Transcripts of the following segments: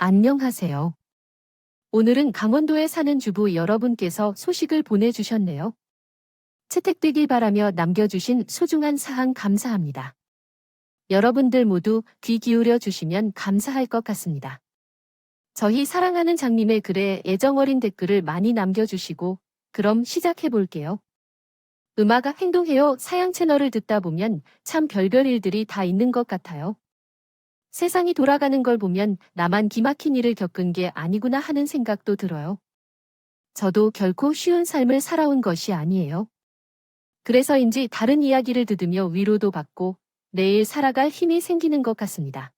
안녕하세요. 오늘은 강원도에 사는 주부 여러분께서 소식을 보내주셨네요. 채택되길 바라며 남겨주신 소중한 사항 감사합니다. 여러분들 모두 귀 기울여 주시면 감사할 것 같습니다. 저희 사랑하는 장님의 글에 애정어린 댓글을 많이 남겨주시고 그럼 시작해 볼게요. 음악아 행동해요 사양 채널을 듣다 보면 참 별별 일들이 다 있는 것 같아요. 세상이 돌아가는 걸 보면 나만 기막힌 일을 겪은 게 아니구나 하는 생각도 들어요. 저도 결코 쉬운 삶을 살아온 것이 아니에요. 그래서인지 다른 이야기를 들으며 위로도 받고 내일 살아갈 힘이 생기는 것 같습니다.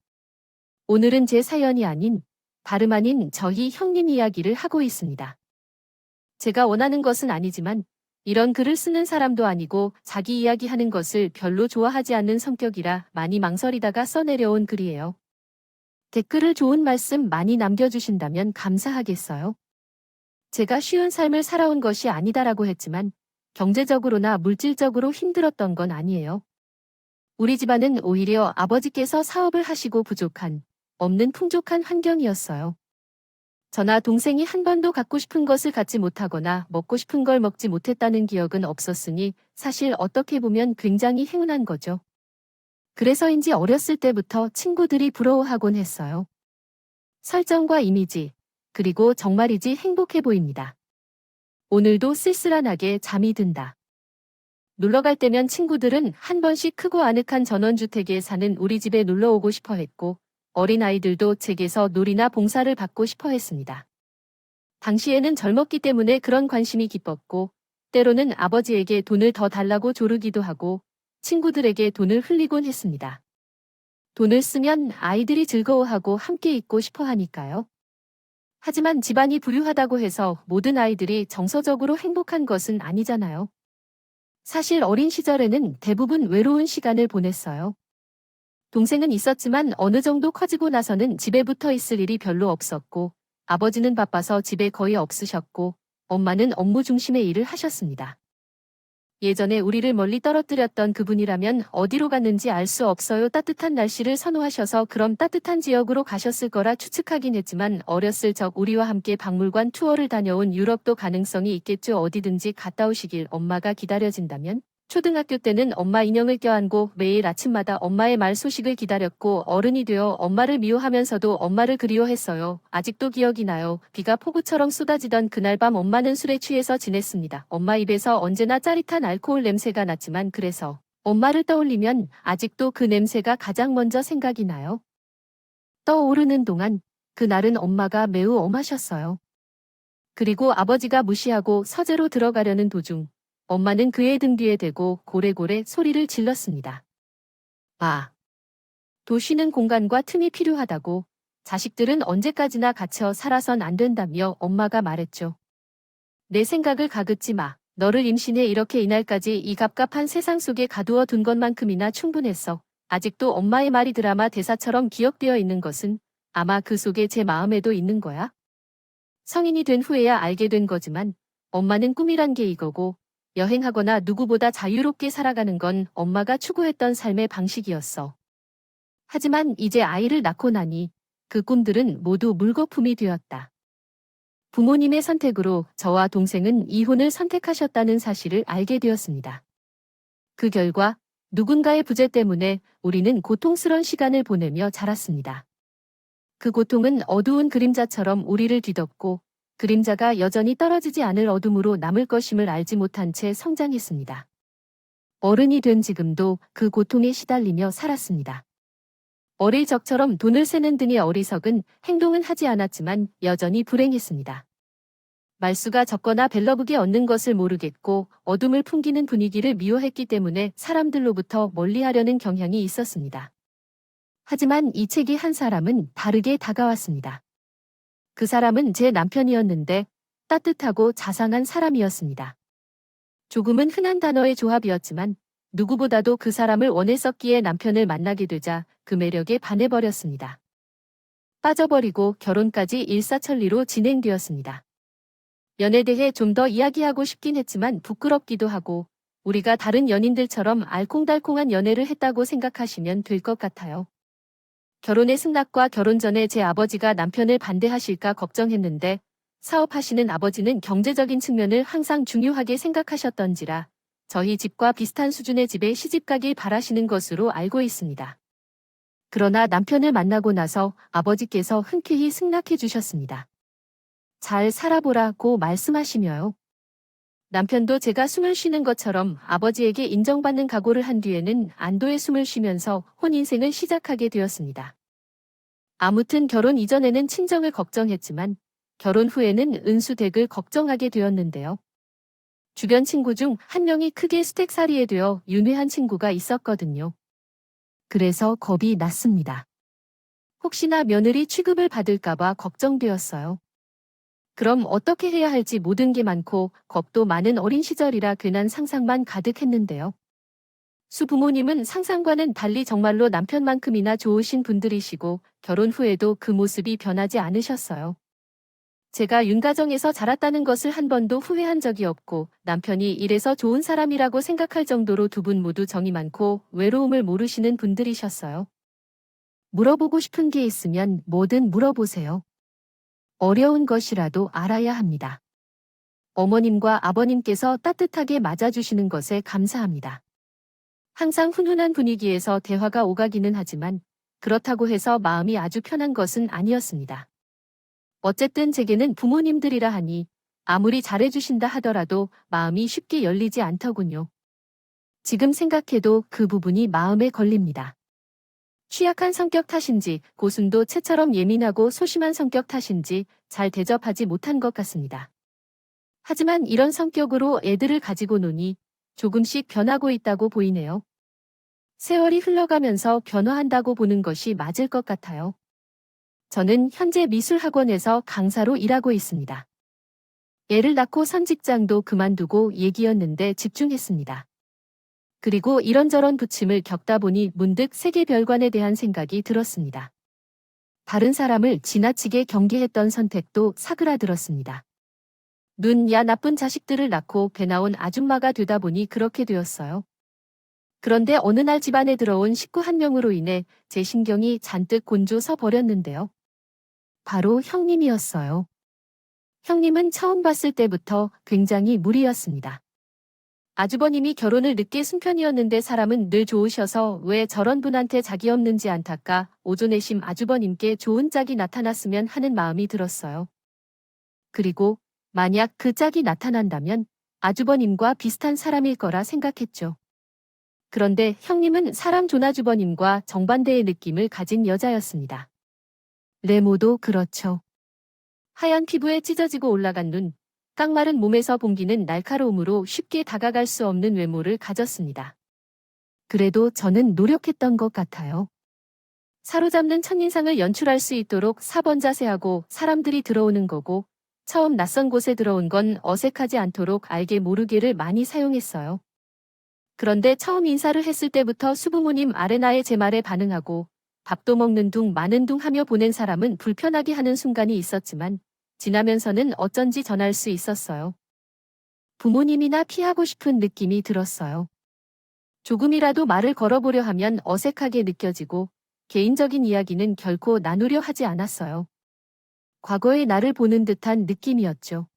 오늘은 제 사연이 아닌 다름 아닌 저희 형님 이야기를 하고 있습니다. 제가 원하는 것은 아니지만 이런 글을 쓰는 사람도 아니고 자기 이야기하는 것을 별로 좋아하지 않는 성격이라 많이 망설이다가 써내려온 글이에요. 댓글을 좋은 말씀 많이 남겨주신다면 감사하겠어요. 제가 쉬운 삶을 살아온 것이 아니다라고 했지만 경제적으로나 물질적으로 힘들었던 건 아니에요. 우리 집안은 오히려 아버지께서 사업을 하시고 부족한, 없는 풍족한 환경이었어요. 저나 동생이 한 번도 갖고 싶은 것을 갖지 못하거나 먹고 싶은 걸 먹지 못했다는 기억은 없었으니 사실 어떻게 보면 굉장히 행운한 거죠. 그래서인지 어렸을 때부터 친구들이 부러워하곤 했어요. 설정과 이미지, 그리고 정말이지 행복해 보입니다. 오늘도 쓸쓸하게 잠이 든다. 놀러 갈 때면 친구들은 한 번씩 크고 아늑한 전원주택에 사는 우리 집에 놀러 오고 싶어 했고, 어린아이들도 제게서 놀이나 봉사를 받고 싶어 했습니다. 당시에는 젊었기 때문에 그런 관심이 깊었고, 때로는 아버지에게 돈을 더 달라고 조르기도 하고, 친구들에게 돈을 흘리곤 했습니다. 돈을 쓰면 아이들이 즐거워하고 함께 있고 싶어 하니까요. 하지만 집안이 부유하다고 해서 모든 아이들이 정서적으로 행복한 것은 아니잖아요. 사실 어린 시절에는 대부분 외로운 시간을 보냈어요. 동생은 있었지만 어느 정도 커지고 나서는 집에 붙어 있을 일이 별로 없었고, 아버지는 바빠서 집에 거의 없으셨고, 엄마는 업무 중심의 일을 하셨습니다. 예전에 우리를 멀리 떨어뜨렸던 그분이라면 어디로 갔는지 알 수 없어요. 따뜻한 날씨를 선호하셔서 그럼 따뜻한 지역으로 가셨을 거라 추측하긴 했지만 어렸을 적 우리와 함께 박물관 투어를 다녀온 유럽도 가능성이 있겠죠. 어디든지 갔다 오시길 엄마가 기다려진다면? 초등학교 때는 엄마 인형을 껴안고 매일 아침마다 엄마의 말 소식을 기다렸고 어른이 되어 엄마를 미워하면서도 엄마를 그리워했어요. 아직도 기억이 나요. 비가 폭우처럼 쏟아지던 그날 밤 엄마는 술에 취해서 지냈습니다. 엄마 입에서 언제나 짜릿한 알코올 냄새가 났지만 그래서 엄마를 떠올리면 아직도 그 냄새가 가장 먼저 생각이 나요. 떠오르는 동안 그날은 엄마가 매우 엄하셨어요. 그리고 아버지가 무시하고 서재로 들어가려는 도중 엄마는 그의 등 뒤에 대고 고래고래 소리를 질렀습니다. 아, 도쉬는 공간과 틈이 필요하다고 자식들은 언제까지나 갇혀 살아선 안 된다며 엄마가 말했죠. 내 생각을 가긋지 마. 너를 임신해 이렇게 이날까지 이 갑갑한 세상 속에 가두어 둔 것만큼이나 충분했어. 아직도 엄마의 말이 드라마 대사처럼 기억되어 있는 것은 아마 그 속에 제 마음에도 있는 거야. 성인이 된 후에야 알게 된 거지만 엄마는 꿈이란 게 이거고 여행하거나 누구보다 자유롭게 살아가는 건 엄마가 추구했던 삶의 방식이었어. 하지만 이제 아이를 낳고 나니 그 꿈들은 모두 물거품이 되었다. 부모님의 선택으로 저와 동생은 이혼을 선택하셨다는 사실을 알게 되었습니다. 그 결과 누군가의 부재 때문에 우리는 고통스러운 시간을 보내며 자랐습니다. 그 고통은 어두운 그림자처럼 우리를 뒤덮고 그림자가 여전히 떨어지지 않을 어둠으로 남을 것임을 알지 못한 채 성장했습니다. 어른이 된 지금도 그 고통에 시달리며 살았습니다. 어릴 적처럼 돈을 세는 등의 어리석은 행동은 하지 않았지만 여전히 불행했습니다. 말수가 적거나 벨러북이 얻는 것을 모르겠고 어둠을 풍기는 분위기를 미워했기 때문에 사람들로부터 멀리하려는 경향이 있었습니다. 하지만 이 책이 한 사람은 다르게 다가왔습니다. 그 사람은 제 남편이었는데 따뜻하고 자상한 사람이었습니다. 조금은 흔한 단어의 조합이었지만 누구보다도 그 사람을 원했었기에 남편을 만나게 되자 그 매력에 반해버렸습니다. 빠져버리고 결혼까지 일사천리로 진행되었습니다. 연애에 대해 좀 더 이야기하고 싶긴 했지만 부끄럽기도 하고 우리가 다른 연인들처럼 알콩달콩한 연애를 했다고 생각하시면 될 것 같아요. 결혼의 승낙과 결혼 전에 제 아버지가 남편을 반대하실까 걱정했는데 사업하시는 아버지는 경제적인 측면을 항상 중요하게 생각하셨던지라 저희 집과 비슷한 수준의 집에 시집가길 바라시는 것으로 알고 있습니다. 그러나 남편을 만나고 나서 아버지께서 흔쾌히 승낙해 주셨습니다. 잘 살아보라고 말씀하시며요. 남편도 제가 숨을 쉬는 것처럼 아버지에게 인정받는 각오를 한 뒤에는 안도의 숨을 쉬면서 혼인생을 시작하게 되었습니다. 아무튼 결혼 이전에는 친정을 걱정했지만 결혼 후에는 은수댁을 걱정하게 되었는데요. 주변 친구 중 한 명이 크게 수택살이에 되어 윤회한 친구가 있었거든요. 그래서 겁이 났습니다. 혹시나 며느리 취급을 받을까봐 걱정되었어요. 그럼 어떻게 해야 할지 모든 게 많고 겁도 많은 어린 시절이라 괜한 상상만 가득했는데요. 수부모님은 상상과는 달리 정말로 남편만큼이나 좋으신 분들이시고 결혼 후에도 그 모습이 변하지 않으셨어요. 제가 윤가정에서 자랐다는 것을 한 번도 후회한 적이 없고 남편이 이래서 좋은 사람이라고 생각할 정도로 두 분 모두 정이 많고 외로움을 모르시는 분들이셨어요. 물어보고 싶은 게 있으면 뭐든 물어보세요. 어려운 것이라도 알아야 합니다. 어머님과 아버님께서 따뜻하게 맞아주시는 것에 감사합니다. 항상 훈훈한 분위기에서 대화가 오가기는 하지만 그렇다고 해서 마음이 아주 편한 것은 아니었습니다. 어쨌든 제게는 부모님들이라 하니 아무리 잘해주신다 하더라도 마음이 쉽게 열리지 않더군요. 지금 생각해도 그 부분이 마음에 걸립니다. 취약한 성격 탓인지 고순도 채처럼 예민하고 소심한 성격 탓인지 잘 대접하지 못한 것 같습니다. 하지만 이런 성격으로 애들을 가지고 노니 조금씩 변하고 있다고 보이네요. 세월이 흘러가면서 변화한다고 보는 것이 맞을 것 같아요. 저는 현재 미술학원에서 강사로 일하고 있습니다. 애를 낳고 선 직장도 그만두고 얘기였는데 집중했습니다. 그리고 이런저런 부침을 겪다 보니 문득 세계별관에 대한 생각이 들었습니다. 다른 사람을 지나치게 경계했던 선택도 사그라들었습니다. 야 나쁜 자식들을 낳고 배 나온 아줌마가 되다 보니 그렇게 되었어요. 그런데 어느 날 집안에 들어온 식구 한 명으로 인해 제 신경이 잔뜩 곤조서 버렸는데요. 바로 형님이었어요. 형님은 처음 봤을 때부터 굉장히 무리였습니다. 아주버님이 결혼을 늦게 순편이었는데 사람은 늘 좋으셔서 왜 저런 분한테 짝이 없는지 안타까 오조내심 아주버님께 좋은 짝이 나타났으면 하는 마음이 들었어요. 그리고 만약 그 짝이 나타난다면 아주버님과 비슷한 사람일 거라 생각했죠. 그런데 형님은 사람 조나주버님과 정반대의 느낌을 가진 여자였습니다. 레모도 그렇죠. 하얀 피부에 찢어지고 올라간 눈, 깡마른 몸에서 봉기는 날카로움으로 쉽게 다가갈 수 없는 외모를 가졌습니다. 그래도 저는 노력했던 것 같아요. 사로잡는 첫인상을 연출할 수 있도록 4번 자세하고 사람들이 들어오는 거고 처음 낯선 곳에 들어온 건 어색하지 않도록 알게 모르게를 많이 사용했어요. 그런데 처음 인사를 했을 때부터 수부모님 아레나의 제 말에 반응하고 밥도 먹는 둥 마는 둥 하며 보낸 사람은 불편하게 하는 순간이 있었지만 지나면서는 어쩐지 전할 수 있었어요. 부모님이나 피하고 싶은 느낌이 들었어요. 조금이라도 말을 걸어보려 하면 어색하게 느껴지고 개인적인 이야기는 결코 나누려 하지 않았어요. 과거의 나를 보는 듯한 느낌이었죠.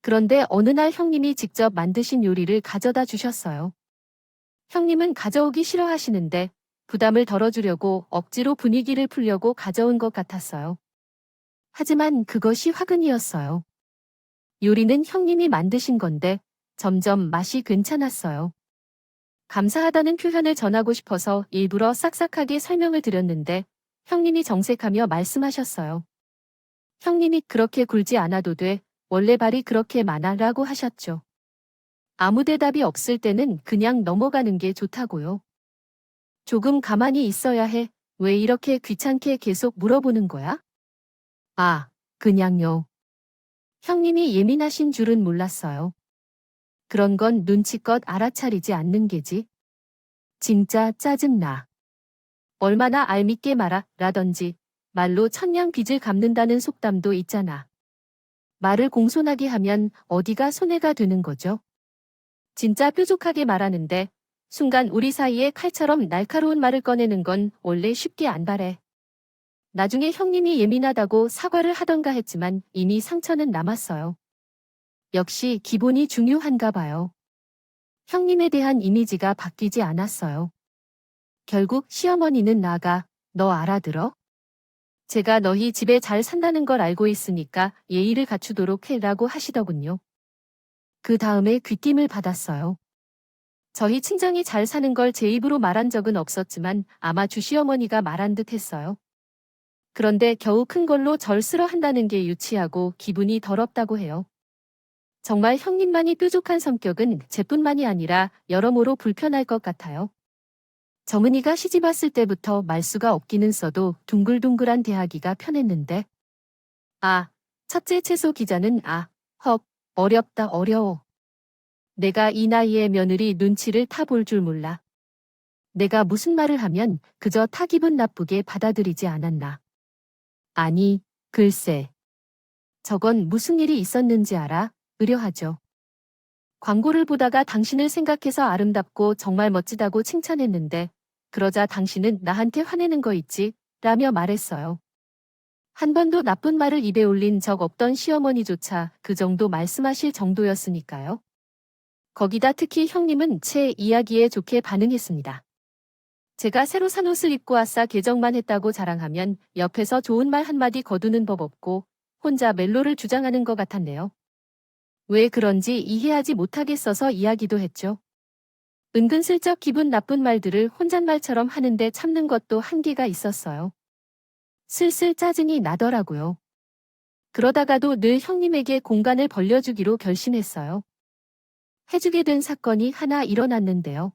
그런데 어느 날 형님이 직접 만드신 요리를 가져다 주셨어요. 형님은 가져오기 싫어하시는데 부담을 덜어주려고 억지로 분위기를 풀려고 가져온 것 같았어요. 하지만 그것이 화근이었어요. 요리는 형님이 만드신 건데 점점 맛이 괜찮았어요. 감사하다는 표현을 전하고 싶어서 일부러 싹싹하게 설명을 드렸는데 형님이 정색하며 말씀하셨어요. 형님이 그렇게 굴지 않아도 돼. 원래 발이 그렇게 많아 라고 하셨죠. 아무 대답이 없을 때는 그냥 넘어가는 게 좋다고요. 조금 가만히 있어야 해. 왜 이렇게 귀찮게 계속 물어보는 거야? 아, 그냥요. 형님이 예민하신 줄은 몰랐어요. 그런 건 눈치껏 알아차리지 않는 게지. 진짜 짜증나. 얼마나 알밉게 말아 라던지 말로 천냥 빚을 갚는다는 속담도 있잖아. 말을 공손하게 하면 어디가 손해가 되는 거죠? 진짜 뾰족하게 말하는데 순간 우리 사이에 칼처럼 날카로운 말을 꺼내는 건 원래 쉽게 안 바래. 나중에 형님이 예민하다고 사과를 하던가 했지만 이미 상처는 남았어요. 역시 기본이 중요한가 봐요. 형님에 대한 이미지가 바뀌지 않았어요. 결국 시어머니는 나가, 너 알아들어? 제가 너희 집에 잘 산다는 걸 알고 있으니까 예의를 갖추도록 해라고 하시더군요. 그 다음에 귀띔을 받았어요. 저희 친정이 잘 사는 걸 제 입으로 말한 적은 없었지만 아마 주시어머니가 말한 듯 했어요. 그런데 겨우 큰 걸로 절 싫어한다는 게 유치하고 기분이 더럽다고 해요. 정말 형님만이 뾰족한 성격은 제뿐만이 아니라 여러모로 불편할 것 같아요. 정은이가 시집 왔을 때부터 말수가 없기는 써도 둥글둥글한 대하기가 편했는데 첫째 채소 기자는 어렵다 어려워. 내가 이 나이에 며느리 눈치를 타볼 줄 몰라. 내가 무슨 말을 하면 그저 타 기분 나쁘게 받아들이지 않았나. 아니, 글쎄. 저건 무슨 일이 있었는지 알아? 의려하죠. 광고를 보다가 당신을 생각해서 아름답고 정말 멋지다고 칭찬했는데 그러자 당신은 나한테 화내는 거 있지? 라며 말했어요. 한 번도 나쁜 말을 입에 올린 적 없던 시어머니조차 그 정도 말씀하실 정도였으니까요. 거기다 특히 형님은 제 이야기에 좋게 반응했습니다. 제가 새로 산 옷을 입고 왔사 개정만 했다고 자랑하면 옆에서 좋은 말 한마디 거두는 법 없고 혼자 멜로를 주장하는 것 같았네요. 왜 그런지 이해하지 못하겠어서 이야기도 했죠. 은근슬쩍 기분 나쁜 말들을 혼잣말처럼 하는데 참는 것도 한계가 있었어요. 슬슬 짜증이 나더라고요. 그러다가도 늘 형님에게 공간을 벌려주기로 결심했어요. 해주게 된 사건이 하나 일어났는데요.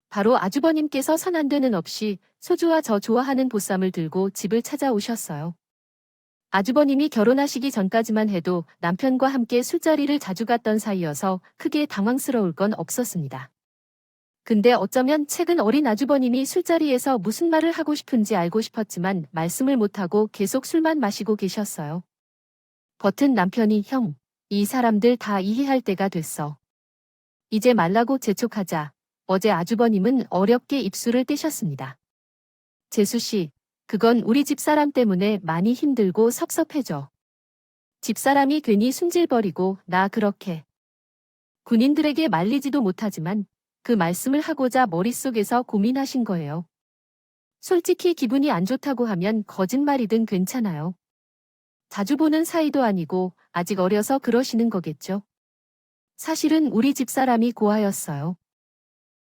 바로 아주버님께서 선안되는 없이 소주와 저 좋아하는 보쌈을 들고 집을 찾아오셨어요. 아주버님이 결혼하시기 전까지만 해도 남편과 함께 술자리를 자주 갔던 사이여서 크게 당황스러울 건 없었습니다. 근데 어쩌면 최근 어린 아주버님이 술자리에서 무슨 말을 하고 싶은지 알고 싶었지만 말씀을 못하고 계속 술만 마시고 계셨어요. 버튼 남편이 형, 이 사람들 다 이해할 때가 됐어. 이제 말라고 재촉하자. 어제 아주버님은 어렵게 입술을 떼셨습니다. 재수씨, 그건 우리 집사람 때문에 많이 힘들고 섭섭해져. 집사람이 괜히 숨질버리고 나 그렇게. 군인들에게 말리지도 못하지만 그 말씀을 하고자 머릿속에서 고민하신 거예요. 솔직히 기분이 안 좋다고 하면 거짓말이든 괜찮아요. 자주 보는 사이도 아니고 아직 어려서 그러시는 거겠죠. 사실은 우리 집사람이 고아였어요.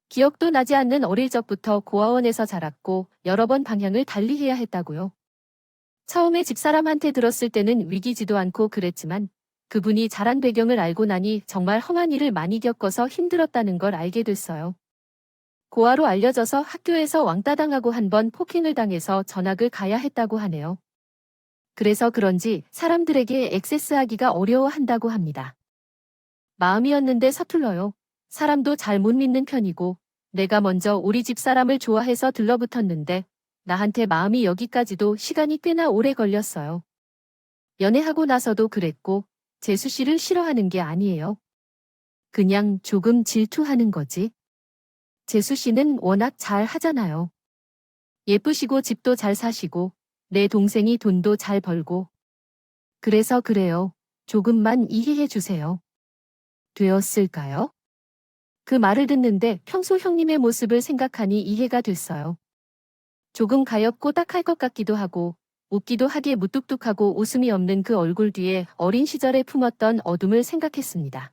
기억도 나지 않는 어릴 적부터 고아원에서 자랐고 여러 번 방향을 달리해야 했다고요. 처음에 집사람한테 들었을 때는 위기지도 않고 그랬지만 그분이 자란 배경을 알고 나니 정말 험한 일을 많이 겪어서 힘들었다는 걸 알게 됐어요. 고아로 알려져서 학교에서 왕따 당하고 한 번 폭행을 당해서 전학을 가야 했다고 하네요. 그래서 그런지 사람들에게 액세스하기가 어려워한다고 합니다. 마음이었는데 서툴러요. 사람도 잘 못 믿는 편이고 내가 먼저 우리 집사람을 좋아해서 들러붙었는데 나한테 마음이 여기까지도 시간이 꽤나 오래 걸렸어요. 연애하고 나서도 그랬고 재수 씨를 싫어하는 게 아니에요. 그냥 조금 질투하는 거지. 재수 씨는 워낙 잘 하잖아요. 예쁘시고 집도 잘 사시고 내 동생이 돈도 잘 벌고. 그래서 그래요. 조금만 이해해 주세요. 되었을까요? 그 말을 듣는데 평소 형님의 모습을 생각하니 이해가 됐어요. 조금 가엾고 딱할 것 같기도 하고 웃기도 하게 무뚝뚝하고 웃음이 없는 그 얼굴 뒤에 어린 시절에 품었던 어둠을 생각했습니다.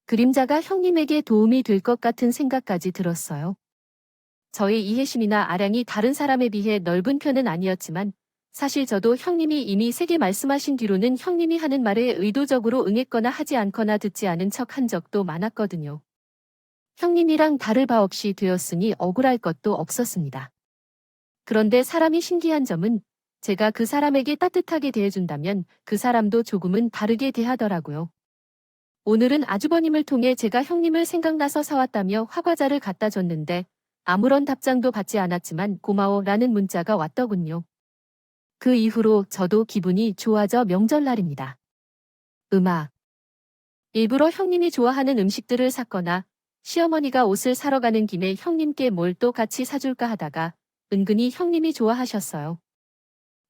그림자가 형님에게 도움이 될 것 같은 생각까지 들었어요. 저의 이해심이나 아량이 다른 사람에 비해 넓은 편은 아니었지만 사실 저도 형님이 이미 세게 말씀하신 뒤로는 형님이 하는 말에 의도적으로 응했거나 하지 않거나 듣지 않은 척 한 적도 많았거든요. 형님이랑 다를 바 없이 되었으니 억울할 것도 없었습니다. 그런데 사람이 신기한 점은 제가 그 사람에게 따뜻하게 대해준다면 그 사람도 조금은 다르게 대하더라고요. 오늘은 아주버님을 통해 제가 형님을 생각나서 사왔다며 화과자를 갖다 줬는데 아무런 답장도 받지 않았지만 고마워라는 문자가 왔더군요. 그 이후로 저도 기분이 좋아져 명절날입니다. 일부러 형님이 좋아하는 음식들을 샀거나 시어머니가 옷을 사러 가는 김에 형님께 뭘 또 같이 사줄까 하다가 은근히 형님이 좋아하셨어요.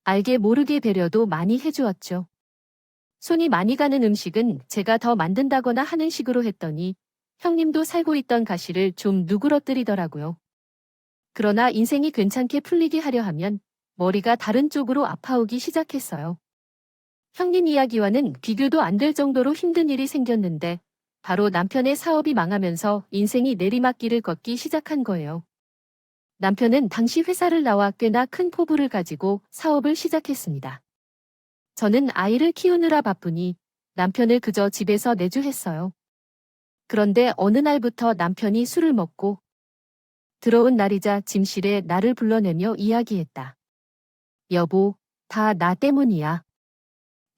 알게 모르게 배려도 많이 해주었죠. 손이 많이 가는 음식은 제가 더 만든다거나 하는 식으로 했더니 형님도 살고 있던 가시를 좀 누그러뜨리더라고요. 그러나 인생이 괜찮게 풀리게 하려 하면 머리가 다른 쪽으로 아파오기 시작했어요. 형님 이야기와는 비교도 안 될 정도로 힘든 일이 생겼는데 바로 남편의 사업이 망하면서 인생이 내리막길을 걷기 시작한 거예요. 남편은 당시 회사를 나와 꽤나 큰 포부를 가지고 사업을 시작했습니다. 저는 아이를 키우느라 바쁘니 남편을 그저 집에서 내주했어요. 그런데 어느 날부터 남편이 술을 먹고 들어온 날이자 짐실에 나를 불러내며 이야기했다. 여보, 다 나 때문이야.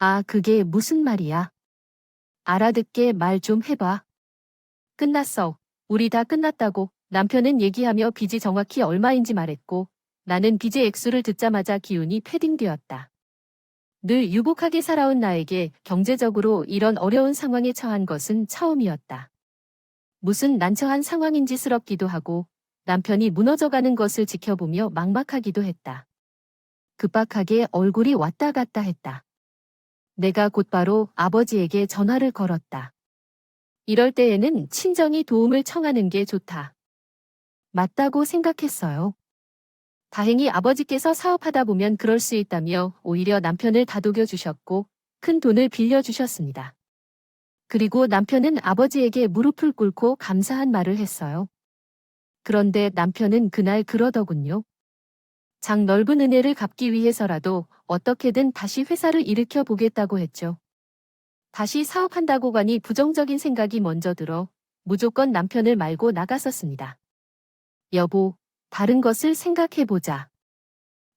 아, 그게 무슨 말이야? 알아듣게 말 좀 해봐. 끝났어. 우리 다 끝났다고. 남편은 얘기하며 빚이 정확히 얼마인지 말했고 나는 빚의 액수를 듣자마자 기운이 패딩되었다. 늘 유복하게 살아온 나에게 경제적으로 이런 어려운 상황에 처한 것은 처음이었다. 무슨 난처한 상황인지스럽기도 하고 남편이 무너져가는 것을 지켜보며 막막하기도 했다. 급박하게 얼굴이 왔다 갔다 했다. 내가 곧바로 아버지에게 전화를 걸었다. 이럴 때에는 친정이 도움을 청하는 게 좋다. 맞다고 생각했어요. 다행히 아버지께서 사업하다 보면 그럴 수 있다며 오히려 남편을 다독여 주셨고 큰 돈을 빌려주셨습니다. 그리고 남편은 아버지에게 무릎을 꿇고 감사한 말을 했어요. 그런데 남편은 그날 그러더군요. 장 넓은 은혜를 갚기 위해서라도 어떻게든 다시 회사를 일으켜 보겠다고 했죠. 다시 사업한다고 가니 부정적인 생각이 먼저 들어 무조건 남편을 말고 나갔었습니다. 여보, 다른 것을 생각해보자.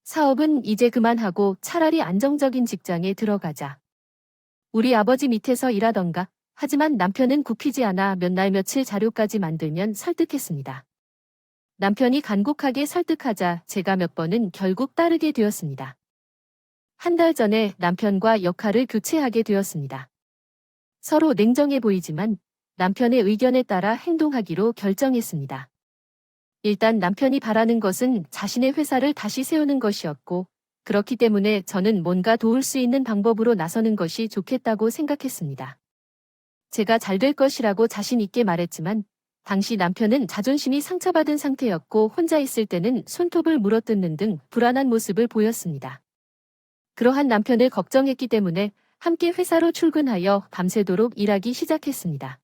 사업은 이제 그만하고 차라리 안정적인 직장에 들어가자. 우리 아버지 밑에서 일하던가. 하지만 남편은 굽히지 않아 몇 날 며칠 자료까지 만들면 설득했습니다. 남편이 간곡하게 설득하자 제가 몇 번은 결국 따르게 되었습니다. 한 달 전에 남편과 역할을 교체하게 되었습니다. 서로 냉정해 보이지만 남편의 의견에 따라 행동하기로 결정했습니다. 일단 남편이 바라는 것은 자신의 회사를 다시 세우는 것이었고 그렇기 때문에 저는 뭔가 도울 수 있는 방법으로 나서는 것이 좋겠다고 생각했습니다. 제가 잘 될 것이라고 자신 있게 말했지만 당시 남편은 자존심이 상처받은 상태였고 혼자 있을 때는 손톱을 물어뜯는 등 불안한 모습을 보였습니다. 그러한 남편을 걱정했기 때문에 함께 회사로 출근하여 밤새도록 일하기 시작했습니다.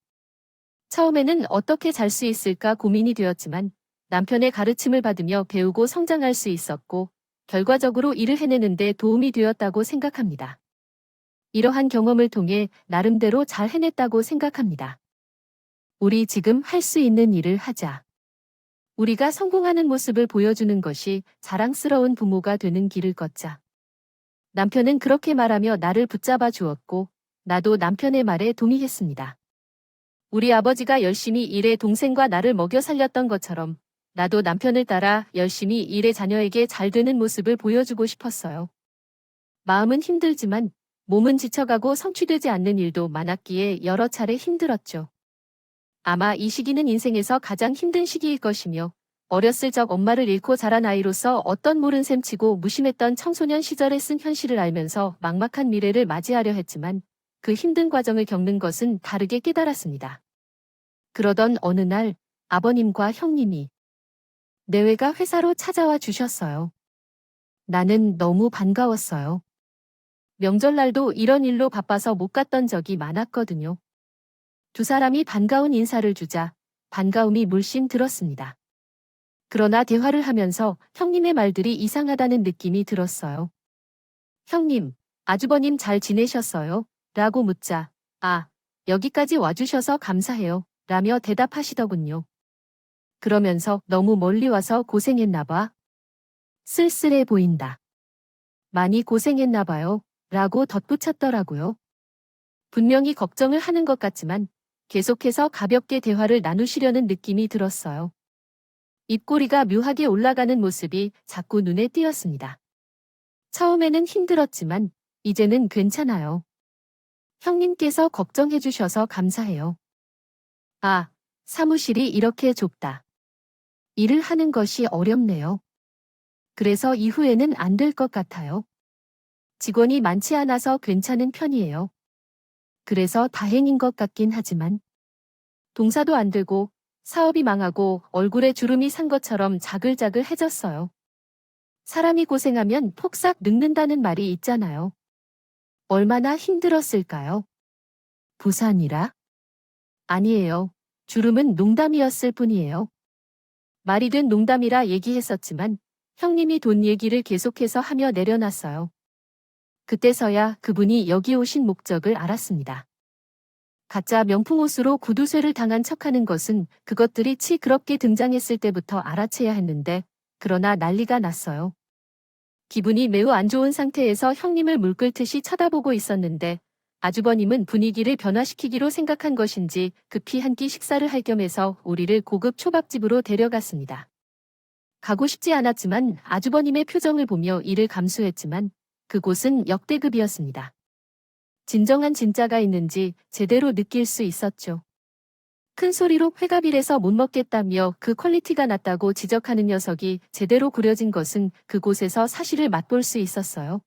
처음에는 어떻게 잘 수 있을까 고민이 되었지만 남편의 가르침을 받으며 배우고 성장할 수 있었고 결과적으로 일을 해내는데 도움이 되었다고 생각합니다. 이러한 경험을 통해 나름대로 잘 해냈다고 생각합니다. 우리 지금 할 수 있는 일을 하자. 우리가 성공하는 모습을 보여주는 것이 자랑스러운 부모가 되는 길을 걷자. 남편은 그렇게 말하며 나를 붙잡아 주었고 나도 남편의 말에 동의했습니다. 우리 아버지가 열심히 일해 동생과 나를 먹여 살렸던 것처럼 나도 남편을 따라 열심히 일해 자녀에게 잘 되는 모습을 보여주고 싶었어요. 마음은 힘들지만 몸은 지쳐가고 성취되지 않는 일도 많았기에 여러 차례 힘들었죠. 아마 이 시기는 인생에서 가장 힘든 시기일 것이며 어렸을 적 엄마를 잃고 자란 아이로서 어떤 모른 셈 치고 무심했던 청소년 시절에 쓴 현실을 알면서 막막한 미래를 맞이하려 했지만 그 힘든 과정을 겪는 것은 다르게 깨달았습니다. 그러던 어느 날 아버님과 형님이 내외가 회사로 찾아와 주셨어요. 나는 너무 반가웠어요. 명절날도 이런 일로 바빠서 못 갔던 적이 많았거든요. 두 사람이 반가운 인사를 주자 반가움이 물씬 들었습니다. 그러나 대화를 하면서 형님의 말들이 이상하다는 느낌이 들었어요. 형님, 아주버님 잘 지내셨어요? 라고 묻자 아, 여기까지 와주셔서 감사해요. 라며 대답하시더군요. 그러면서 너무 멀리 와서 고생했나 봐. 쓸쓸해 보인다. 많이 고생했나 봐요. 라고 덧붙였더라고요. 분명히 걱정을 하는 것 같지만 계속해서 가볍게 대화를 나누시려는 느낌이 들었어요. 입꼬리가 묘하게 올라가는 모습이 자꾸 눈에 띄었습니다. 처음에는 힘들었지만 이제는 괜찮아요. 형님께서 걱정해 주셔서 감사해요. 아, 사무실이 이렇게 좁다. 일을 하는 것이 어렵네요. 그래서 이후에는 안 될 것 같아요. 직원이 많지 않아서 괜찮은 편이에요. 그래서 다행인 것 같긴 하지만 동사도 안 되고 사업이 망하고 얼굴에 주름이 산 것처럼 자글자글해졌어요. 사람이 고생하면 폭삭 늙는다는 말이 있잖아요. 얼마나 힘들었을까요? 부산이라? 아니에요. 주름은 농담이었을 뿐이에요. 말이든 농담이라 얘기했었지만 형님이 돈 얘기를 계속해서 하며 내려놨어요. 그때서야 그분이 여기 오신 목적을 알았습니다. 가짜 명품 옷으로 구두쇠를 당한 척하는 것은 그것들이 치그럽게 등장했을 때부터 알아채야 했는데 그러나 난리가 났어요. 기분이 매우 안 좋은 상태에서 형님을 물끌듯이 쳐다보고 있었는데 아주버님은 분위기를 변화시키기로 생각한 것인지 급히 한 끼 식사를 할 겸해서 우리를 고급 초밥집으로 데려갔습니다. 가고 싶지 않았지만 아주버님의 표정을 보며 이를 감수했지만 그곳은 역대급이었습니다. 진정한 진짜가 있는지 제대로 느낄 수 있었죠. 큰 소리로 회갑이라서 못 먹겠다며 그 퀄리티가 낮다고 지적하는 녀석이 제대로 구려진 것은 그곳에서 사실을 맛볼 수 있었어요.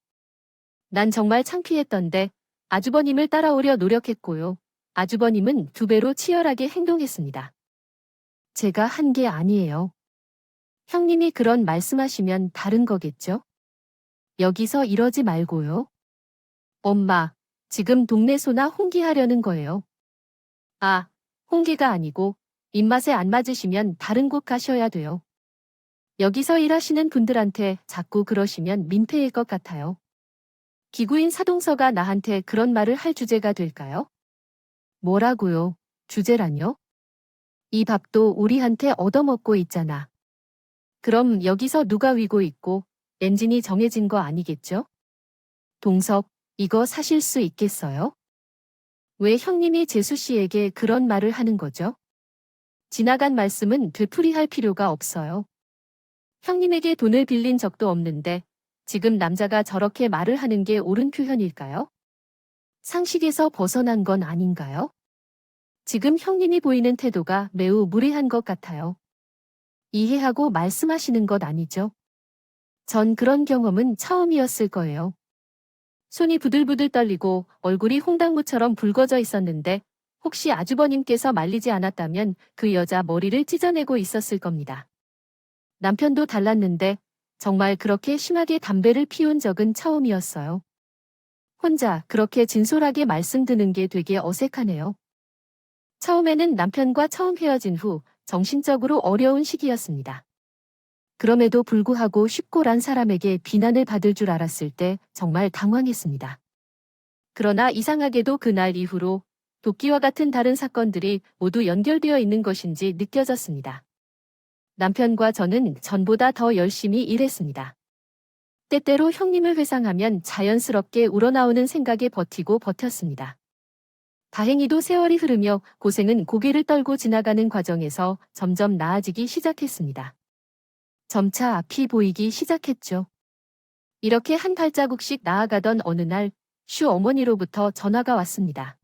난 정말 창피했던데 아주버님을 따라오려 노력했고요. 아주버님은 2배로 치열하게 행동했습니다. 제가 한 게 아니에요. 형님이 그런 말씀하시면 다른 거겠죠? 여기서 이러지 말고요. 엄마, 지금 동네 소나 홍기하려는 거예요. 아, 홍기가 아니고 입맛에 안 맞으시면 다른 곳 가셔야 돼요. 여기서 일하시는 분들한테 자꾸 그러시면 민폐일 것 같아요. 기구인 사동서가 나한테 그런 말을 할 주제가 될까요? 뭐라고요? 주제라뇨? 이 밥도 우리한테 얻어먹고 있잖아. 그럼 여기서 누가 위고 있고 엔진이 정해진 거 아니겠죠? 동석, 이거 사실 수 있겠어요? 왜 형님이 재수 씨에게 그런 말을 하는 거죠? 지나간 말씀은 되풀이할 필요가 없어요. 형님에게 돈을 빌린 적도 없는데 지금 남자가 저렇게 말을 하는 게 옳은 표현일까요? 상식에서 벗어난 건 아닌가요? 지금 형님이 보이는 태도가 매우 무례한 것 같아요. 이해하고 말씀하시는 것 아니죠? 전 그런 경험은 처음이었을 거예요. 손이 부들부들 떨리고 얼굴이 홍당무처럼 붉어져 있었는데 혹시 아주버님께서 말리지 않았다면 그 여자 머리를 찢어내고 있었을 겁니다. 남편도 달랐는데 정말 그렇게 심하게 담배를 피운 적은 처음이었어요. 혼자 그렇게 진솔하게 말씀드는 게 되게 어색하네요. 처음에는 남편과 처음 헤어진 후 정신적으로 어려운 시기였습니다. 그럼에도 불구하고 쉽고란 사람에게 비난을 받을 줄 알았을 때 정말 당황했습니다. 그러나 이상하게도 그날 이후로 도끼와 같은 다른 사건들이 모두 연결되어 있는 것인지 느껴졌습니다. 남편과 저는 전보다 더 열심히 일했습니다. 때때로 형님을 회상하면 자연스럽게 우러나오는 생각에 버티고 버텼습니다. 다행히도 세월이 흐르며 고생은 고개를 떨고 지나가는 과정에서 점점 나아지기 시작했습니다. 점차 앞이 보이기 시작했죠. 이렇게 한 발자국씩 나아가던 어느 날 슈 어머니로부터 전화가 왔습니다.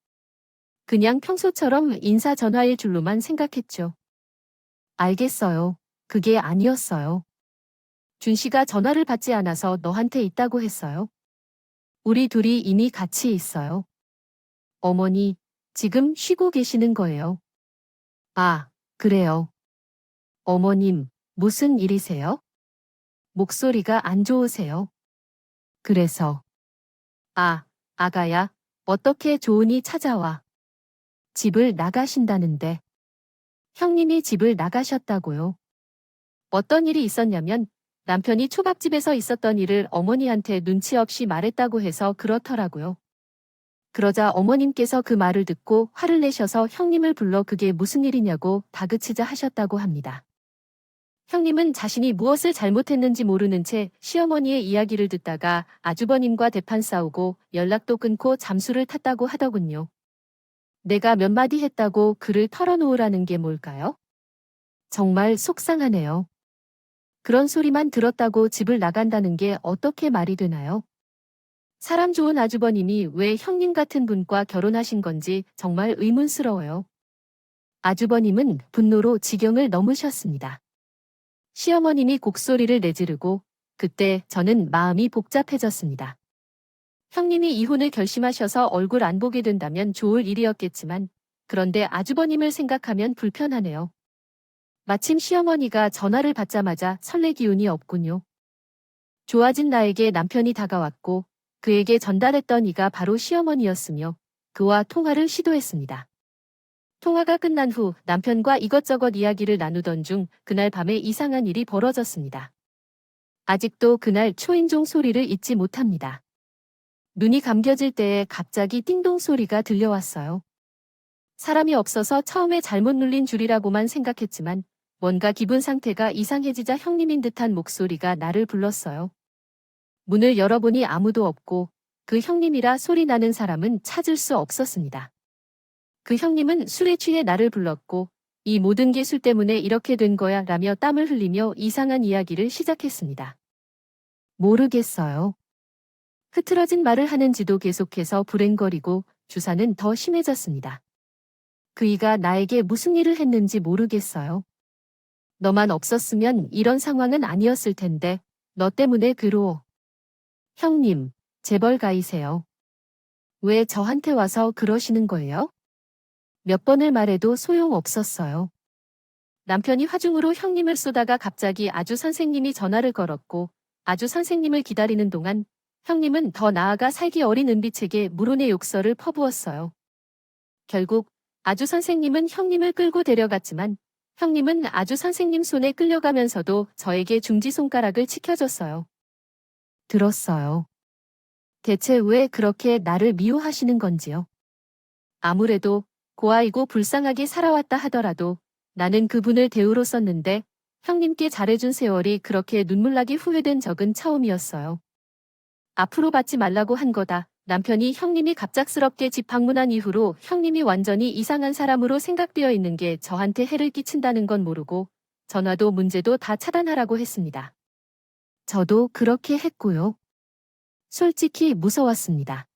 그냥 평소처럼 인사 전화일 줄로만 생각했죠. 알겠어요. 그게 아니었어요. 준 씨가 전화를 받지 않아서 너한테 있다고 했어요. 우리 둘이 이미 같이 있어요. 어머니, 지금 쉬고 계시는 거예요. 아, 그래요. 어머님, 무슨 일이세요? 목소리가 안 좋으세요? 그래서. 아, 아가야, 어떻게 좋으니 찾아와. 집을 나가신다는데. 형님이 집을 나가셨다고요. 어떤 일이 있었냐면 남편이 초밥집에서 있었던 일을 어머니한테 눈치 없이 말했다고 해서 그렇더라고요. 그러자 어머님께서 그 말을 듣고 화를 내셔서 형님을 불러 그게 무슨 일이냐고 다그치자 하셨다고 합니다. 형님은 자신이 무엇을 잘못했는지 모르는 채 시어머니의 이야기를 듣다가 아주버님과 대판 싸우고 연락도 끊고 잠수를 탔다고 하더군요. 내가 몇 마디 했다고 그를 털어놓으라는 게 뭘까요? 정말 속상하네요. 그런 소리만 들었다고 집을 나간다는 게 어떻게 말이 되나요? 사람 좋은 아주버님이 왜 형님 같은 분과 결혼하신 건지 정말 의문스러워요. 아주버님은 분노로 지경을 넘으셨습니다. 시어머님이 곡소리를 내지르고 그때 저는 마음이 복잡해졌습니다. 형님이 이혼을 결심하셔서 얼굴 안 보게 된다면 좋을 일이었겠지만 그런데 아주버님을 생각하면 불편하네요. 마침 시어머니가 전화를 받자마자 설레 기운이 없군요. 좋아진 나에게 남편이 다가왔고 그에게 전달했던 이가 바로 시어머니였으며 그와 통화를 시도했습니다. 통화가 끝난 후 남편과 이것저것 이야기를 나누던 중 그날 밤에 이상한 일이 벌어졌습니다. 아직도 그날 초인종 소리를 잊지 못합니다. 눈이 감겨질 때에 갑자기 띵동 소리가 들려왔어요. 사람이 없어서 처음에 잘못 눌린 줄이라고만 생각했지만 뭔가 기분 상태가 이상해지자 형님인 듯한 목소리가 나를 불렀어요. 문을 열어보니 아무도 없고 그 형님이라 소리 나는 사람은 찾을 수 없었습니다. 그 형님은 술에 취해 나를 불렀고 이 모든 게 술 때문에 이렇게 된 거야 라며 땀을 흘리며 이상한 이야기를 시작했습니다. 모르겠어요. 흐트러진 말을 하는지도 계속해서 불행거리고 주사는 더 심해졌습니다. 그이가 나에게 무슨 일을 했는지 모르겠어요. 너만 없었으면 이런 상황은 아니었을 텐데 너 때문에 괴로워. 형님, 재벌 가이세요. 왜 저한테 와서 그러시는 거예요? 몇 번을 말해도 소용없었어요. 남편이 화중으로 형님을 쏘다가 갑자기 아주 선생님이 전화를 걸었고 아주 선생님을 기다리는 동안 형님은 더 나아가 살기 어린 은비책에 물온의 욕설을 퍼부었어요. 결국 아주 선생님은 형님을 끌고 데려갔지만 형님은 아주 선생님 손에 끌려가면서도 저에게 중지손가락을 치켜줬어요. 들었어요. 대체 왜 그렇게 나를 미워하시는 건지요? 아무래도 고아이고 불쌍하게 살아왔다 하더라도 나는 그분을 대우로 썼는데 형님께 잘해준 세월이 그렇게 눈물나게 후회된 적은 처음이었어요. 앞으로 받지 말라고 한 거다. 남편이 형님이 갑작스럽게 집 방문한 이후로 형님이 완전히 이상한 사람으로 생각되어 있는 게 저한테 해를 끼친다는 건 모르고 전화도 문제도 다 차단하라고 했습니다. 저도 그렇게 했고요. 솔직히 무서웠습니다.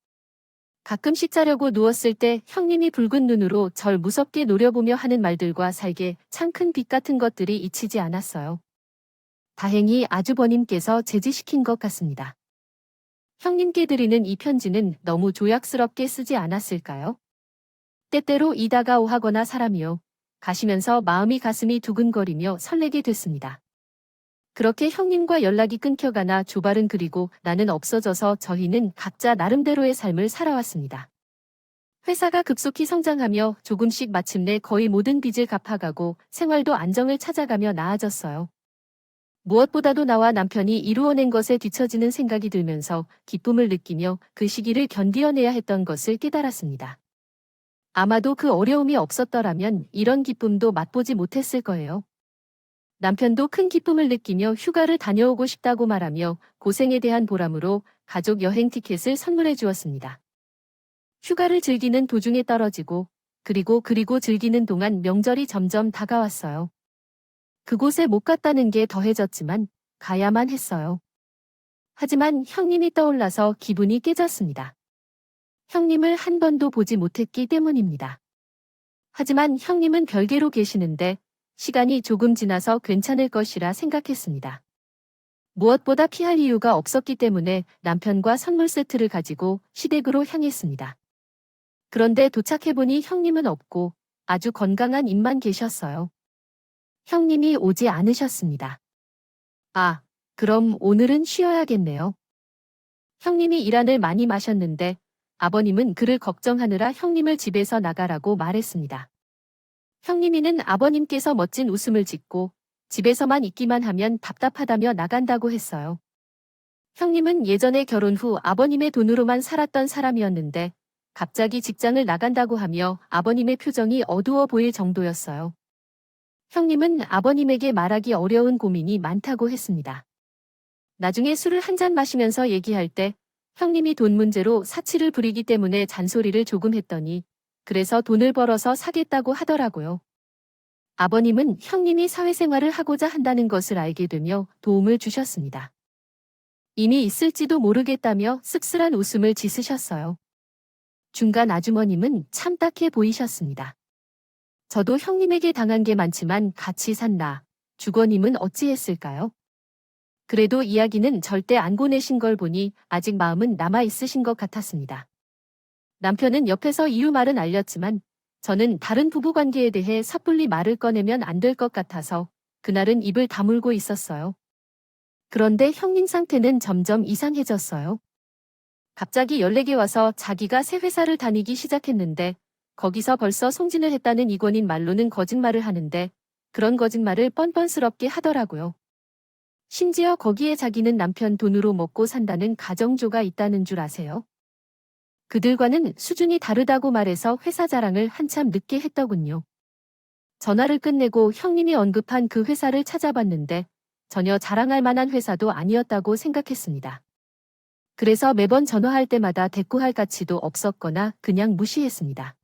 가끔씩 자려고 누웠을 때 형님이 붉은 눈으로 절 무섭게 노려보며 하는 말들과 살게 참 큰 빚 같은 것들이 잊히지 않았어요. 다행히 아주버님께서 제지시킨 것 같습니다. 형님께 드리는 이 편지는 너무 조약스럽게 쓰지 않았을까요? 때때로 이다가 오하거나 사람이요. 가시면서 마음이 가슴이 두근거리며 설레게 됐습니다. 그렇게 형님과 연락이 끊겨가나 조발은 그리고 나는 없어져서 저희는 각자 나름대로의 삶을 살아왔습니다. 회사가 급속히 성장하며 조금씩 마침내 거의 모든 빚을 갚아가고 생활도 안정을 찾아가며 나아졌어요. 무엇보다도 나와 남편이 이루어낸 것에 뒤처지는 생각이 들면서 기쁨을 느끼며 그 시기를 견디어내야 했던 것을 깨달았습니다. 아마도 그 어려움이 없었더라면 이런 기쁨도 맛보지 못했을 거예요. 남편도 큰 기쁨을 느끼며 휴가를 다녀오고 싶다고 말하며 고생에 대한 보람으로 가족 여행 티켓을 선물해 주었습니다. 휴가를 즐기는 도중에 떨어지고 그리고 즐기는 동안 명절이 점점 다가왔어요. 그곳에 못 갔다는 게 더해졌지만 가야만 했어요. 하지만 형님이 떠올라서 기분이 깨졌습니다. 형님을 한 번도 보지 못했기 때문입니다. 하지만 형님은 별개로 계시는데 시간이 조금 지나서 괜찮을 것이라 생각했습니다. 무엇보다 피할 이유가 없었기 때문에 남편과 선물 세트를 가지고 시댁으로 향했습니다. 그런데 도착해보니 형님은 없고 아주 건강한 입만 계셨어요. 형님이 오지 않으셨습니다. 아, 그럼 오늘은 쉬어야겠네요. 형님이 이란을 많이 마셨는데 아버님은 그를 걱정하느라 형님을 집에서 나가라고 말했습니다. 형님이는 아버님께서 멋진 웃음을 짓고 집에서만 있기만 하면 답답하다며 나간다고 했어요. 형님은 예전에 결혼 후 아버님의 돈으로만 살았던 사람이었는데 갑자기 직장을 나간다고 하며 아버님의 표정이 어두워 보일 정도였어요. 형님은 아버님에게 말하기 어려운 고민이 많다고 했습니다. 나중에 술을 한 잔 마시면서 얘기할 때 형님이 돈 문제로 사치를 부리기 때문에 잔소리를 조금 했더니 그래서 돈을 벌어서 사겠다고 하더라고요. 아버님은 형님이 사회생활을 하고자 한다는 것을 알게 되며 도움을 주셨습니다. 이미 있을지도 모르겠다며 씁쓸한 웃음을 짓으셨어요. 중간 아주머님은 참 딱해 보이셨습니다. 저도 형님에게 당한 게 많지만 같이 산 나, 주거님은 어찌했을까요? 그래도 이야기는 절대 안 보내신 걸 보니 아직 마음은 남아 있으신 것 같았습니다. 남편은 옆에서 이유 말은 알렸지만 저는 다른 부부관계에 대해 섣불리 말을 꺼내면 안 될 것 같아서 그날은 입을 다물고 있었어요. 그런데 형님 상태는 점점 이상해졌어요. 갑자기 연락이 와서 자기가 새 회사를 다니기 시작했는데 거기서 벌써 승진을 했다는 이권인 말로는 거짓말을 하는데 그런 거짓말을 뻔뻔스럽게 하더라고요. 심지어 거기에 자기는 남편 돈으로 먹고 산다는 가정조가 있다는 줄 아세요? 그들과는 수준이 다르다고 말해서 회사 자랑을 한참 늦게 했더군요. 전화를 끝내고 형님이 언급한 그 회사를 찾아봤는데 전혀 자랑할 만한 회사도 아니었다고 생각했습니다. 그래서 매번 전화할 때마다 대꾸할 가치도 없었거나 그냥 무시했습니다.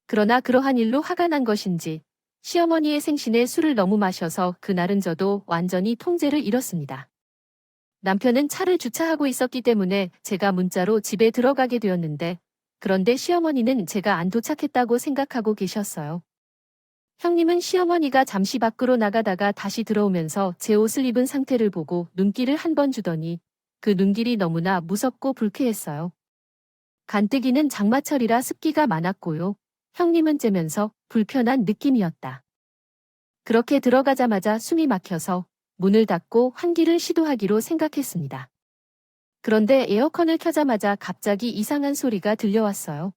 그러나 그러한 일로 화가 난 것인지 시어머니의 생신에 술을 너무 마셔서 그날은 저도 완전히 통제를 잃었습니다. 남편은 차를 주차하고 있었기 때문에 제가 문자로 집에 들어가게 되었는데 그런데 시어머니는 제가 안 도착했다고 생각하고 계셨어요. 형님은 시어머니가 잠시 밖으로 나가다가 다시 들어오면서 제 옷을 입은 상태를 보고 눈길을 한 번 주더니 그 눈길이 너무나 무섭고 불쾌했어요. 간뜨기는 장마철이라 습기가 많았고요. 형님은 째면서 불편한 느낌이었다. 그렇게 들어가자마자 숨이 막혀서 문을 닫고 환기를 시도하기로 생각했습니다. 그런데 에어컨을 켜자마자 갑자기 이상한 소리가 들려왔어요.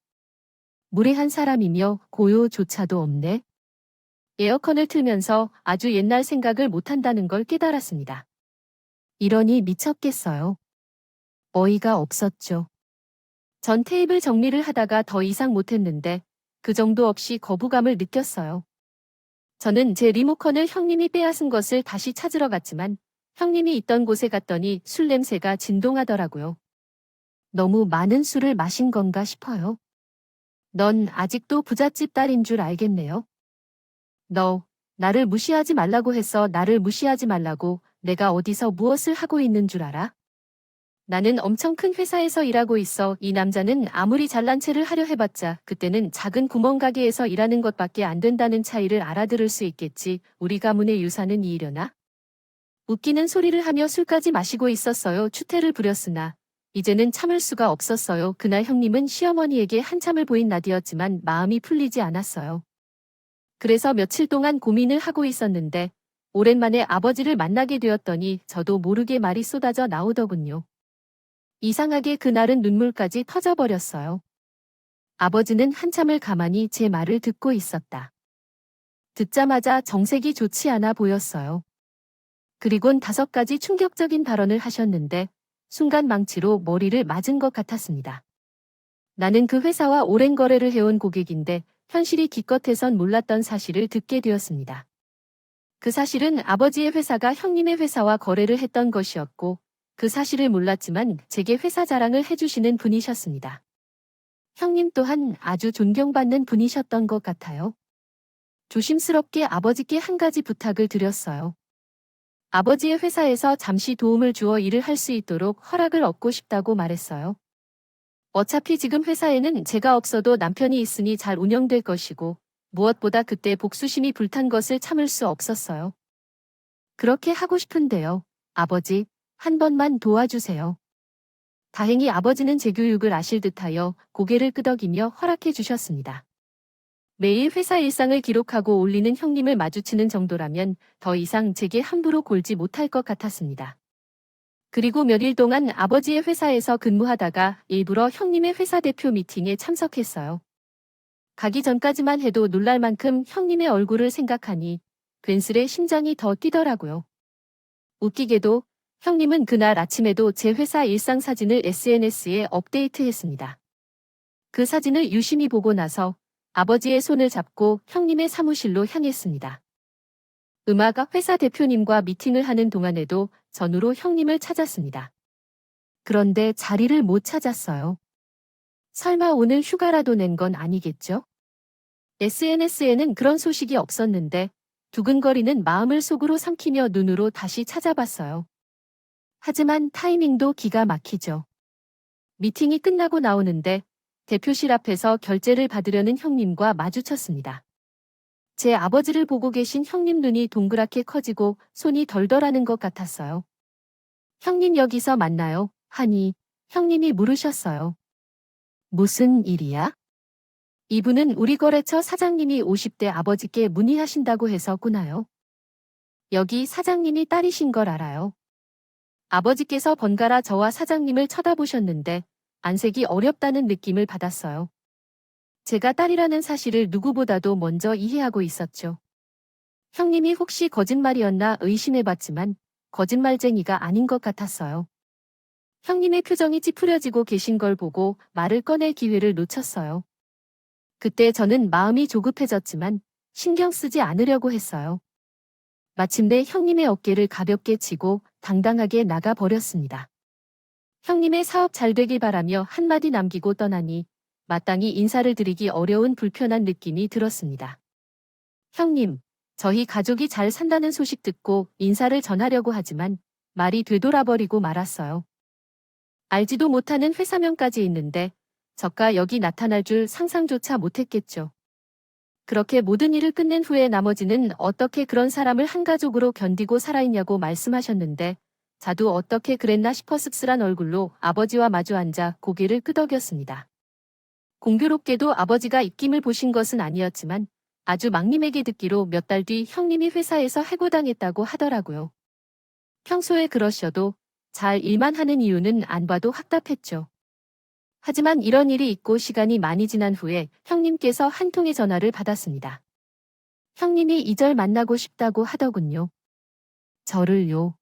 무례한 사람이며 고요조차도 없네. 에어컨을 틀면서 아주 옛날 생각을 못한다는 걸 깨달았습니다. 이러니 미쳤겠어요. 어이가 없었죠. 전 테이블 정리를 하다가 더 이상 못했는데 그 정도 없이 거부감을 느꼈어요. 저는 제 리모컨을 형님이 빼앗은 것을 다시 찾으러 갔지만 형님이 있던 곳에 갔더니 술 냄새가 진동하더라고요. 너무 많은 술을 마신 건가 싶어요. 넌 아직도 부잣집 딸인 줄 알겠네요. 너, 나를 무시하지 말라고 해서 나를 무시하지 말라고 내가 어디서 무엇을 하고 있는 줄 알아? 나는 엄청 큰 회사에서 일하고 있어. 이 남자는 아무리 잘난 체를 하려 해봤자 그때는 작은 구멍가게에서 일하는 것밖에 안 된다는 차이를 알아들을 수 있겠지. 우리 가문의 유산은 이이려나? 웃기는 소리를 하며 술까지 마시고 있었어요. 추태를 부렸으나 이제는 참을 수가 없었어요. 그날 형님은 시어머니에게 한참을 보인 날이었지만 마음이 풀리지 않았어요. 그래서 며칠 동안 고민을 하고 있었는데 오랜만에 아버지를 만나게 되었더니 저도 모르게 말이 쏟아져 나오더군요. 이상하게 그날은 눈물까지 터져버렸어요. 아버지는 한참을 가만히 제 말을 듣고 있었다. 듣자마자 정색이 좋지 않아 보였어요. 그리곤 5가지 충격적인 발언을 하셨는데 순간 망치로 머리를 맞은 것 같았습니다. 나는 그 회사와 오랜 거래를 해온 고객인데 현실이 기껏해선 몰랐던 사실을 듣게 되었습니다. 그 사실은 아버지의 회사가 형님의 회사와 거래를 했던 것이었고 그 사실을 몰랐지만 제게 회사 자랑을 해주시는 분이셨습니다. 형님 또한 아주 존경받는 분이셨던 것 같아요. 조심스럽게 아버지께 한 가지 부탁을 드렸어요. 아버지의 회사에서 잠시 도움을 주어 일을 할 수 있도록 허락을 얻고 싶다고 말했어요. 어차피 지금 회사에는 제가 없어도 남편이 있으니 잘 운영될 것이고 무엇보다 그때 복수심이 불탄 것을 참을 수 없었어요. 그렇게 하고 싶은데요. 아버지, 한 번만 도와주세요. 다행히 아버지는 제 교육을 아실 듯하여 고개를 끄덕이며 허락해 주셨습니다. 매일 회사 일상을 기록하고 올리는 형님을 마주치는 정도라면 더 이상 제게 함부로 골지 못할 것 같았습니다. 그리고 몇일 동안 아버지의 회사에서 근무하다가 일부러 형님의 회사 대표 미팅에 참석했어요. 가기 전까지만 해도 놀랄 만큼 형님의 얼굴을 생각하니 괜스레 심장이 더 뛰더라고요. 웃기게도 형님은 그날 아침에도 제 회사 일상 사진을 SNS에 업데이트했습니다. 그 사진을 유심히 보고 나서 아버지의 손을 잡고 형님의 사무실로 향했습니다. 음악가 회사 대표님과 미팅을 하는 동안에도 전후로 형님을 찾았습니다. 그런데 자리를 못 찾았어요. 설마 오늘 휴가라도 낸 건 아니겠죠? SNS에는 그런 소식이 없었는데 두근거리는 마음을 속으로 삼키며 눈으로 다시 찾아봤어요. 하지만 타이밍도 기가 막히죠. 미팅이 끝나고 나오는데 대표실 앞에서 결제를 받으려는 형님과 마주쳤습니다. 제 아버지를 보고 계신 형님 눈이 동그랗게 커지고 손이 덜덜하는 것 같았어요. 형님 여기서 만나요. 하니 형님이 물으셨어요. 무슨 일이야? 이분은 우리 거래처 사장님이 50대 아버지께 문의하신다고 해서 꾸나요. 여기 사장님이 딸이신 걸 알아요. 아버지께서 번갈아 저와 사장님을 쳐다보셨는데 안색이 어렵다는 느낌을 받았어요. 제가 딸이라는 사실을 누구보다도 먼저 이해하고 있었죠. 형님이 혹시 거짓말이었나 의심해봤지만 거짓말쟁이가 아닌 것 같았어요. 형님의 표정이 찌푸려지고 계신 걸 보고 말을 꺼낼 기회를 놓쳤어요. 그때 저는 마음이 조급해졌지만 신경 쓰지 않으려고 했어요. 마침내 형님의 어깨를 가볍게 치고 당당하게 나가버렸습니다. 형님의 사업 잘 되길 바라며 한마디 남기고 떠나니 마땅히 인사를 드리기 어려운 불편한 느낌이 들었습니다. 형님, 저희 가족이 잘 산다는 소식 듣고 인사를 전하려고 하지만 말이 되돌아버리고 말았어요. 알지도 못하는 회사명까지 있는데 저가 여기 나타날 줄 상상조차 못했겠죠. 그렇게 모든 일을 끝낸 후에 나머지는 어떻게 그런 사람을 한 가족으로 견디고 살아있냐고 말씀하셨는데 자도 어떻게 그랬나 싶어 씁쓸한 얼굴로 아버지와 마주 앉아 고개를 끄덕였습니다. 공교롭게도 아버지가 입김을 보신 것은 아니었지만 아주 막님에게 듣기로 몇 달 뒤 형님이 회사에서 해고당했다고 하더라고요. 평소에 그러셔도 잘 일만 하는 이유는 안 봐도 확답했죠. 하지만 이런 일이 있고 시간이 많이 지난 후에 형님께서 한 통의 전화를 받았습니다. 형님이 이절 만나고 싶다고 하더군요. 저를요.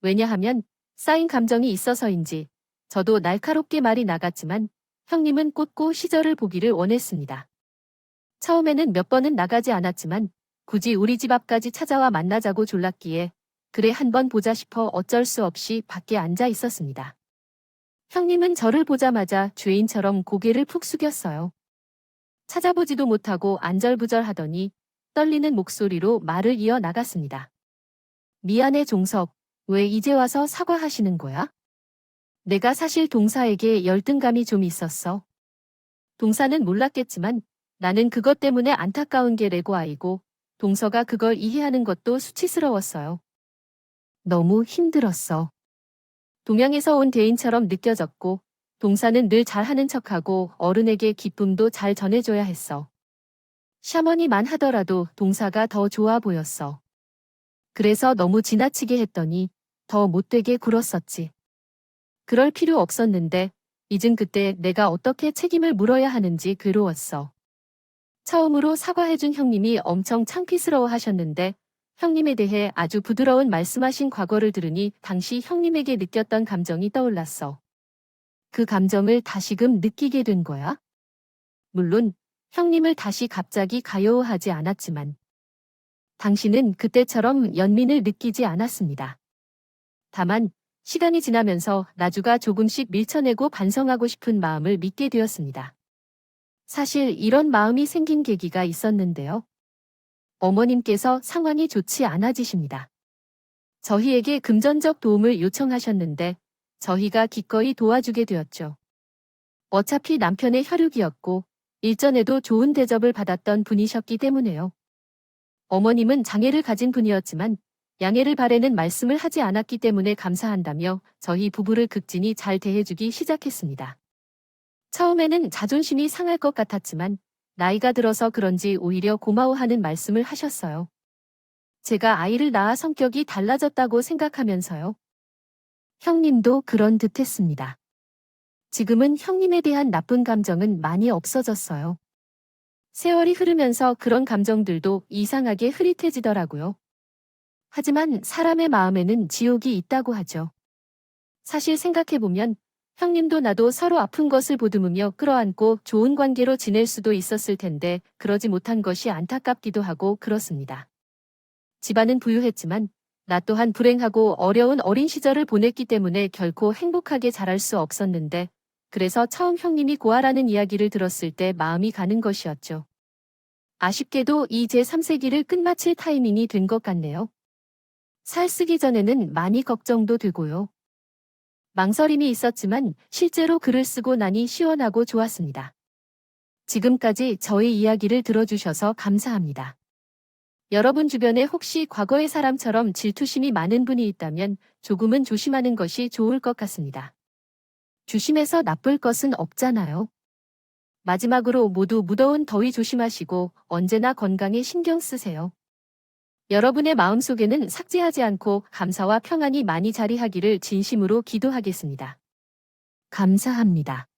왜냐하면 쌓인 감정이 있어서인지 저도 날카롭게 말이 나갔지만 형님은 꽂고 시절을 보기를 원했습니다. 처음에는 몇 번은 나가지 않았지만 굳이 우리 집 앞까지 찾아와 만나자고 졸랐기에 그래 한번 보자 싶어 어쩔 수 없이 밖에 앉아 있었습니다. 형님은 저를 보자마자 죄인처럼 고개를 푹 숙였어요. 찾아보지도 못하고 안절부절하더니 떨리는 목소리로 말을 이어 나갔습니다. 미안해 종석, 왜 이제 와서 사과하시는 거야? 내가 사실 동사에게 열등감이 좀 있었어. 동사는 몰랐겠지만 나는 그것 때문에 안타까운 게 레고아이고 동서가 그걸 이해하는 것도 수치스러웠어요. 너무 힘들었어. 동양에서 온 대인처럼 느껴졌고 동사는 늘 잘하는 척하고 어른에게 기쁨도 잘 전해줘야 했어. 샤머니만 하더라도 동사가 더 좋아 보였어. 그래서 너무 지나치게 했더니 더 못되게 굴었었지. 그럴 필요 없었는데 이젠 그때 내가 어떻게 책임을 물어야 하는지 괴로웠어. 처음으로 사과해준 형님이 엄청 창피스러워 하셨는데 형님에 대해 아주 부드러운 말씀하신 과거를 들으니 당시 형님에게 느꼈던 감정이 떠올랐어. 그 감정을 다시금 느끼게 된 거야? 물론 형님을 다시 갑자기 가여워하지 않았지만 당신은 그때처럼 연민을 느끼지 않았습니다. 다만 시간이 지나면서 나주가 조금씩 밀쳐내고 반성하고 싶은 마음을 믿게 되었습니다. 사실 이런 마음이 생긴 계기가 있었는데요. 어머님께서 상황이 좋지 않아지십니다. 저희에게 금전적 도움을 요청하셨는데 저희가 기꺼이 도와주게 되었죠. 어차피 남편의 혈육이었고 일전에도 좋은 대접을 받았던 분이셨기 때문에요. 어머님은 장애를 가진 분이었지만 양해를 바라는 말씀을 하지 않았기 때문에 감사한다며 저희 부부를 극진히 잘 대해주기 시작했습니다. 처음에는 자존심이 상할 것 같았지만 나이가 들어서 그런지 오히려 고마워하는 말씀을 하셨어요. 제가 아이를 낳아 성격이 달라졌다고 생각하면서요. 형님도 그런 듯 했습니다. 지금은 형님에 대한 나쁜 감정은 많이 없어졌어요. 세월이 흐르면서 그런 감정들도 이상하게 흐릿해지더라고요. 하지만 사람의 마음에는 지옥이 있다고 하죠. 사실 생각해보면 형님도 나도 서로 아픈 것을 보듬으며 끌어안고 좋은 관계로 지낼 수도 있었을 텐데 그러지 못한 것이 안타깝기도 하고 그렇습니다. 집안은 부유했지만 나 또한 불행하고 어려운 어린 시절을 보냈기 때문에 결코 행복하게 자랄 수 없었는데 그래서 처음 형님이 고아라는 이야기를 들었을 때 마음이 가는 것이었죠. 아쉽게도 이 제3세기를 끝마칠 타이밍이 된 것 같네요. 살 쓰기 전에는 많이 걱정도 되고요. 망설임이 있었지만 실제로 글을 쓰고 나니 시원하고 좋았습니다. 지금까지 저의 이야기를 들어주셔서 감사합니다. 여러분 주변에 혹시 과거의 사람처럼 질투심이 많은 분이 있다면 조금은 조심하는 것이 좋을 것 같습니다. 주심에서 나쁠 것은 없잖아요. 마지막으로 모두 무더운 더위 조심하시고 언제나 건강에 신경 쓰세요. 여러분의 마음속에는 삭제하지 않고 감사와 평안이 많이 자리하기를 진심으로 기도하겠습니다. 감사합니다.